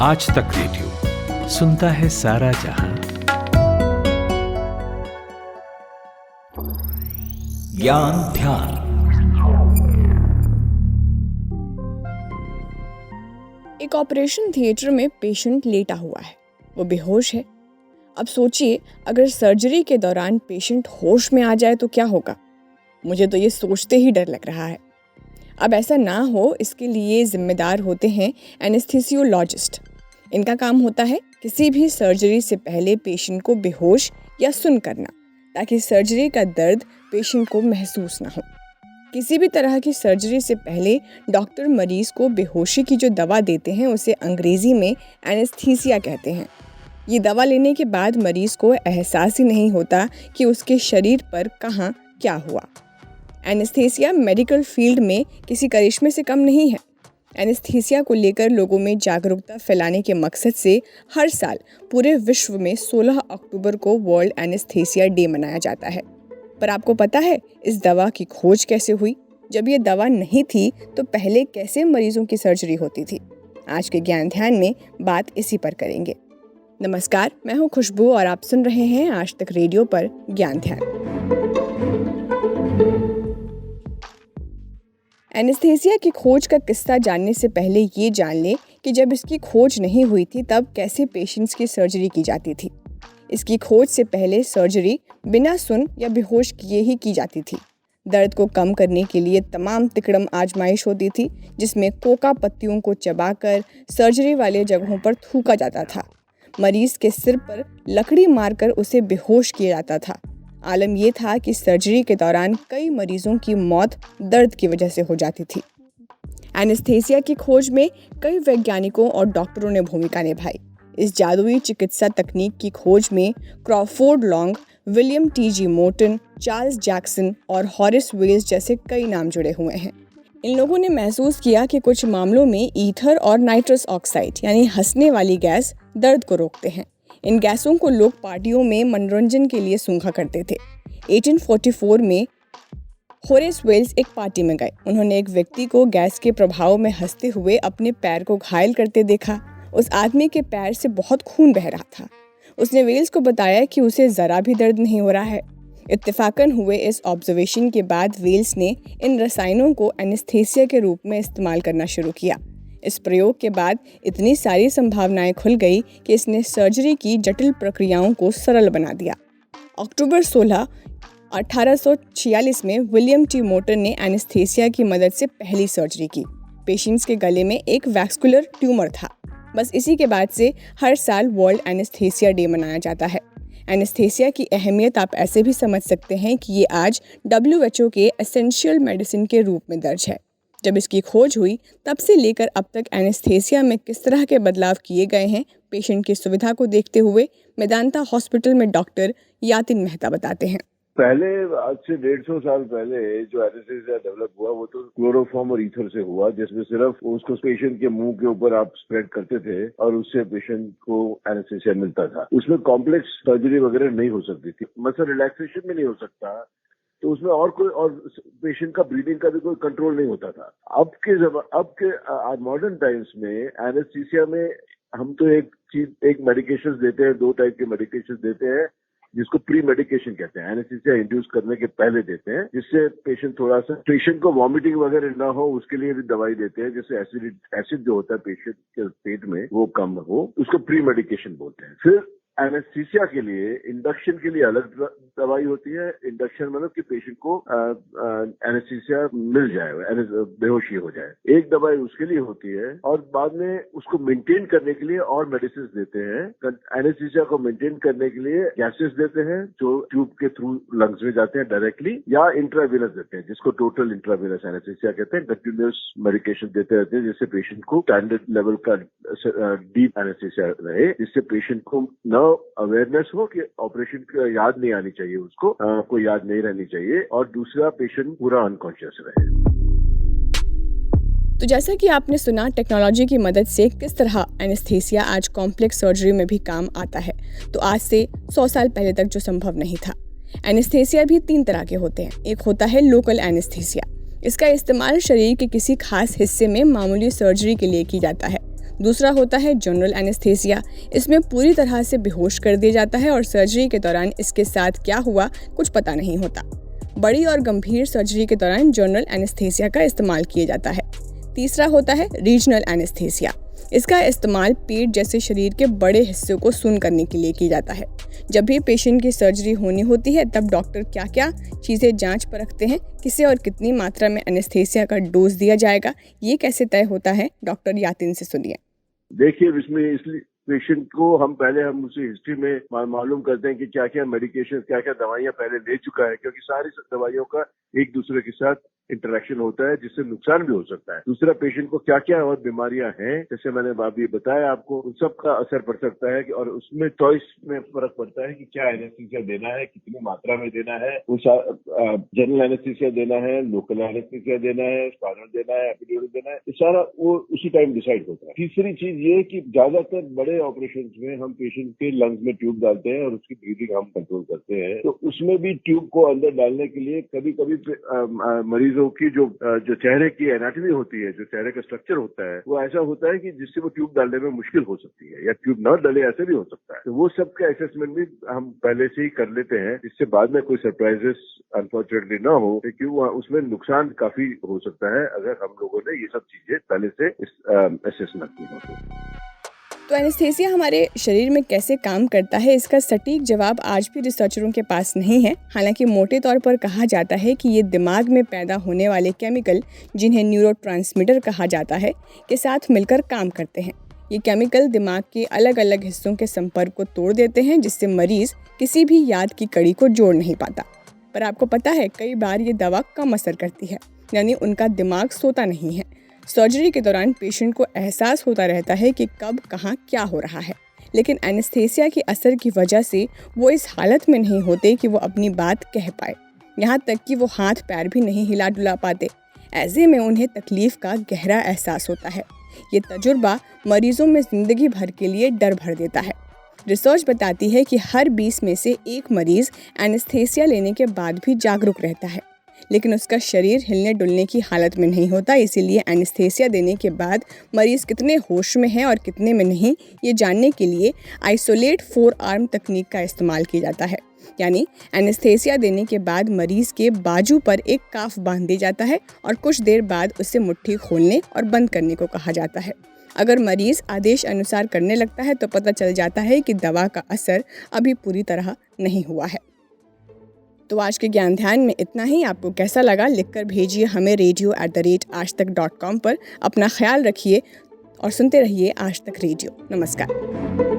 आज तक रेडियो सुनता है सारा जहां। ज्ञान ध्यान। एक ऑपरेशन थिएटर में पेशेंट लेटा हुआ है, वो बेहोश है। अब सोचिए, अगर सर्जरी के दौरान पेशेंट होश में आ जाए तो क्या होगा। मुझे तो ये सोचते ही डर लग रहा है। अब ऐसा ना हो, इसके लिए जिम्मेदार होते हैं एनेस्थीसियोलॉजिस्ट। इनका काम होता है किसी भी सर्जरी से पहले पेशेंट को बेहोश या सुन करना, ताकि सर्जरी का दर्द पेशेंट को महसूस ना हो। किसी भी तरह की सर्जरी से पहले डॉक्टर मरीज को बेहोशी की जो दवा देते हैं उसे अंग्रेजी में एनेस्थीसिया कहते हैं। ये दवा लेने के बाद मरीज को एहसास ही नहीं होता कि उसके शरीर पर कहाँ क्या हुआ। एनेस्थीसिया मेडिकल फील्ड में किसी करिश्मे से कम नहीं है। एनेस्थीसिया को लेकर लोगों में जागरूकता फैलाने के मकसद से हर साल पूरे विश्व में 16 अक्टूबर को वर्ल्ड एनेस्थीसिया डे मनाया जाता है। पर आपको पता है इस दवा की खोज कैसे हुई? जब ये दवा नहीं थी तो पहले कैसे मरीजों की सर्जरी होती थी? आज के ज्ञान ध्यान में बात इसी पर करेंगे। नमस्कार, मैं हूँ खुशबू और आप सुन रहे हैं आज तक रेडियो पर ज्ञान ध्यान। एनेस्थीसिया की खोज का किस्सा जानने से पहले ये जान लें कि जब इसकी खोज नहीं हुई थी तब कैसे पेशेंट्स की सर्जरी की जाती थी। इसकी खोज से पहले सर्जरी बिना सुन या बेहोश किए ही की जाती थी। दर्द को कम करने के लिए तमाम तिकड़म आजमाइश होती थी, जिसमें कोका पत्तियों को चबाकर सर्जरी वाले जगहों पर थूका जाता था। मरीज के सिर पर लकड़ी मारकर उसे बेहोश किया जाता था। आलम यह था कि सर्जरी के दौरान कई मरीजों की मौत दर्द की वजह से हो जाती थी। एनेस्थीसिया की खोज में कई वैज्ञानिकों और डॉक्टरों ने भूमिका निभाई। इस जादुई चिकित्सा तकनीक की खोज में Crawford Long, William T G. Morton, Charles Jackson और हॉरिस वेल्स जैसे कई नाम जुड़े हुए हैं। इन लोगों ने महसूस किया कि कुछ मामलों में ईथर और नाइट्रस ऑक्साइड यानी हंसने वाली गैस दर्द को रोकते हैं। इन गैसों को लोग पार्टियों में मनोरंजन के लिए सूंघा करते थे। 1844 में हॉरिस वेल्स एक पार्टी में गए। उन्होंने एक व्यक्ति को गैस के प्रभाव में हंसते हुए अपने पैर को घायल करते देखा। उस आदमी के पैर से बहुत खून बह रहा था। उसने वेल्स को बताया कि उसे ज़रा भी दर्द नहीं हो रहा है। इत्तेफाकन हुए इस ऑब्जर्वेशन के बाद वेल्स ने इन रसायनों को एनेस्थीसिया के रूप में इस्तेमाल करना शुरू किया। इस प्रयोग के बाद इतनी सारी संभावनाएं खुल गई कि इसने सर्जरी की जटिल प्रक्रियाओं को सरल बना दिया। अक्टूबर 16, 1846 में विलियम टी. मोर्टन ने एनेस्थीसिया की मदद से पहली सर्जरी की। पेशेंट्स के गले में एक वैस्कुलर ट्यूमर था। बस इसी के बाद से हर साल वर्ल्ड एनेस्थीसिया डे मनाया जाता है। एनेस्थीसिया की अहमियत आप ऐसे भी समझ सकते हैं कि ये आज WHO के एसेंशियल मेडिसिन के रूप में दर्ज है। जब इसकी खोज हुई तब से लेकर अब तक एनेस्थीसिया में किस तरह के बदलाव किए गए हैं, पेशेंट की सुविधा को देखते हुए मेदांता हॉस्पिटल में डॉक्टर यातिन मेहता बताते हैं। पहले आज से 150 साल पहले जो एनेस्थीसिया डेवलप हुआ वो तो क्लोरोफॉर्म और ईथर से हुआ, जिसमें सिर्फ उसको पेशेंट के मुंह के ऊपर आप स्प्रेड करते थे और उससे पेशेंट को एनेस्थीसिया मिलता था। उसमें कॉम्प्लेक्स सर्जरी वगैरह नहीं हो सकती थी, मतलब रिलैक्सेशन भी नहीं हो सकता, तो उसमें और पेशेंट का ब्रीदिंग का भी कोई कंट्रोल नहीं होता था। अब के मॉडर्न टाइम्स में एनेस्थीसिया में हम तो एक मेडिकेशन देते हैं, 2 टाइप के मेडिकेशन देते हैं, जिसको प्री मेडिकेशन कहते हैं। एनेस्थीसिया इंड्यूस करने के पहले देते हैं, जिससे पेशेंट को वॉमिटिंग वगैरह ना हो, उसके लिए भी दवाई देते हैं, जिससे एसिड जो होता है पेशेंट के पेट में वो कम हो, उसको प्री मेडिकेशन बोलते हैं। फिर एनेस्थीसिया के लिए इंडक्शन के लिए अलग दवाई होती है। इंडक्शन मतलब कि पेशेंट को एनेस्थीसिया मिल जाए, बेहोशी हो जाए, एक दवाई उसके लिए होती है। और बाद में उसको मेंटेन करने के लिए और मेडिसिन देते हैं। एनेस्थीसिया को मेंटेन करने के लिए गैसेस देते हैं जो ट्यूब के थ्रू लंग्स में जाते हैं डायरेक्टली, या इंट्रावेनस देते हैं, जिसको टोटल इंट्रावेनस एनेस्थीसिया कहते हैं। कंटिन्यूअस मेडिकेशन देते रहते हैं जिससे पेशेंट को स्टैंडर्ड लेवल का डीप एनेस्थीसिया रहे, जिससे पेशेंट को न अवेयरनेस हो कि ऑपरेशन की याद नहीं आनी चाहिए, उसको कोई याद नहीं रहनी चाहिए, और दूसरा पेशेंट पूरा अनकॉन्शियस रहे। तो जैसा कि आपने सुना, टेक्नोलॉजी की मदद से किस तरह एनेस्थीसिया आज कॉम्प्लेक्स सर्जरी में भी काम आता है। तो आज से 100 साल पहले तक जो संभव नहीं था। एनेस्थीसिया भी 3 तरह के होते हैं। एक होता है लोकल एनेस्थीसिया। इसका इस्तेमाल शरीर के किसी खास हिस्से में मामूली सर्जरी के लिए की जाता है। दूसरा होता है जनरल एनेस्थीसिया। इसमें पूरी तरह से बेहोश कर दिया जाता है और सर्जरी के दौरान इसके साथ क्या हुआ कुछ पता नहीं होता। बड़ी और गंभीर सर्जरी के दौरान जनरल एनेस्थीसिया का इस्तेमाल किया जाता है। तीसरा होता है रीजनल एनेस्थीसिया। इसका इस्तेमाल पेट जैसे शरीर के बड़े हिस्सों को सुन्न करने के लिए किया जाता है। जब भी पेशेंट की सर्जरी होनी होती है तब डॉक्टर क्या क्या चीज़ें जांच परखते हैं, किसे और कितनी मात्रा में एनेस्थीसिया का डोज दिया जाएगा, ये कैसे तय होता है, डॉक्टर यातिन से सुनिए। देखिए, इसमें इसलिए पेशेंट को हम उसकी हिस्ट्री में मालूम करते हैं कि क्या क्या मेडिकेशन, क्या क्या दवाइयां पहले ले चुका है, क्योंकि सारी दवाइयों का एक दूसरे के साथ इंटरेक्शन होता है जिससे नुकसान भी हो सकता है। दूसरा, पेशेंट को क्या क्या और बीमारियां हैं, जैसे मैंने अभी बताया आपको, उन सब का असर पड़ सकता है और उसमें चॉइस में फर्क पड़ता है कि क्या एनेस्थीसिया देना है, कितनी मात्रा में देना है, जनरल एनेस्थीसिया देना है, लोकल एनेस्थीसिया देना है, स्पाइनल देना है, एपिड्यूरल देना है, ये सारा वो उसी टाइम डिसाइड होता है। तीसरी चीज ये कि ज्यादातर बड़े ऑपरेशन में हम पेशेंट के लंग्स में ट्यूब डालते हैं और उसकी ब्रीदिंग हम कंट्रोल करते हैं, तो उसमें भी ट्यूब को अंदर डालने के लिए कभी कभी मरीजों की जो चेहरे की एनाटॉमी होती है, जो चेहरे का स्ट्रक्चर होता है, वो ऐसा होता है कि जिससे वो ट्यूब डालने में मुश्किल हो सकती है, या ट्यूब न डाले ऐसे भी हो सकता है। तो वो सब का असेसमेंट भी हम पहले से ही कर लेते हैं, जिससे बाद में कोई सरप्राइजेस अनफॉर्चुनेटली ना हो, क्योंकि उसमें नुकसान काफी हो सकता है अगर हम लोगों ने ये सब चीजें पहले से असेस न की हो। तो एनेस्थीसिया हमारे शरीर में कैसे काम करता है, इसका सटीक जवाब आज भी रिसर्चरों के पास नहीं है। हालांकि मोटे तौर पर कहा जाता है कि ये दिमाग में पैदा होने वाले केमिकल, जिन्हें न्यूरोट्रांसमीटर कहा जाता है, के साथ मिलकर काम करते हैं। ये केमिकल दिमाग के अलग अलग हिस्सों के संपर्क को तोड़ देते हैं, जिससे मरीज किसी भी याद की कड़ी को जोड़ नहीं पाता। पर आपको पता है, कई बार ये दवा कम असर करती है, यानी उनका दिमाग सोता नहीं है। सर्जरी के दौरान पेशेंट को एहसास होता रहता है कि कब कहाँ क्या हो रहा है, लेकिन एनेस्थीसिया के असर की वजह से वो इस हालत में नहीं होते कि वो अपनी बात कह पाए। यहाँ तक कि वो हाथ पैर भी नहीं हिला डुला पाते। ऐसे में उन्हें तकलीफ का गहरा एहसास होता है। ये तजुर्बा मरीजों में ज़िंदगी भर के लिए डर भर देता है। रिसर्च बताती है कि हर 20 में से एक मरीज़ एनेस्थीसिया लेने के बाद भी जागरूक रहता है, लेकिन उसका शरीर हिलने डुलने की हालत में नहीं होता। इसीलिए एनेस्थीसिया देने के बाद मरीज़ कितने होश में है और कितने में नहीं, ये जानने के लिए आइसोलेट 4 आर्म तकनीक का इस्तेमाल किया जाता है। यानी एनेस्थीसिया देने के बाद मरीज़ के बाजू पर एक काफ बांध दिया जाता है और कुछ देर बाद उसे मुट्ठी खोलने और बंद करने को कहा जाता है। अगर मरीज़ आदेश अनुसार करने लगता है तो पता चल जाता है कि दवा का असर अभी पूरी तरह नहीं हुआ है। तो आज के ज्ञान ध्यान में इतना ही। आपको कैसा लगा लिखकर भेजिए हमें radio@aajtak.com पर। अपना ख्याल रखिए और सुनते रहिए आज तक रेडियो। नमस्कार।